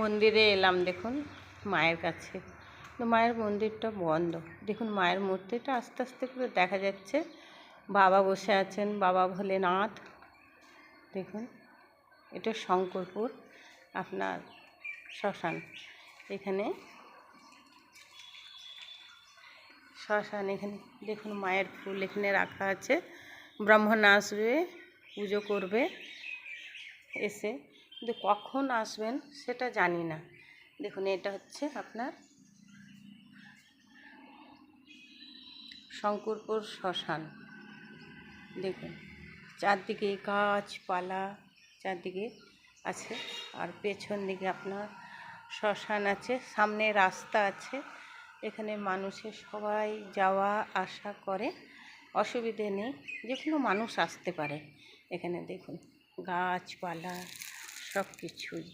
মন্দিরে এলাম দেখুন মায়ের কাছে, তো মায়ের মন্দিরটা বন্ধ। দেখুন মায়ের মূর্তিটা আস্তে আস্তে করে দেখা যাচ্ছে। বাবা বসে আছেন, বাবা ভোলেনাথ। দেখুন এটা শঙ্করপুর আপনার শ্মশান। এখানে শ্মশান, এখানে দেখুন মায়ের ফুল এখানে রাখা আছে। ব্রাহ্মণ আসবে, পুজো করবে এসে, কিন্তু কখন আসবেন সেটা জানি না। দেখুন এটা হচ্ছে আপনার শঙ্করপুর শ্মশান। দেখুন চারদিকে গাছপালা চারদিকে আছে, আর পেছন দিকে আপনার শ্মশান আছে, সামনে রাস্তা আছে। এখানে মানুষের সবাই যাওয়া আসা করে, অসুবিধে নেই, যে কোনো মানুষ আসতে পারে। এখানে দেখুন গাছপালা সব কিছুই।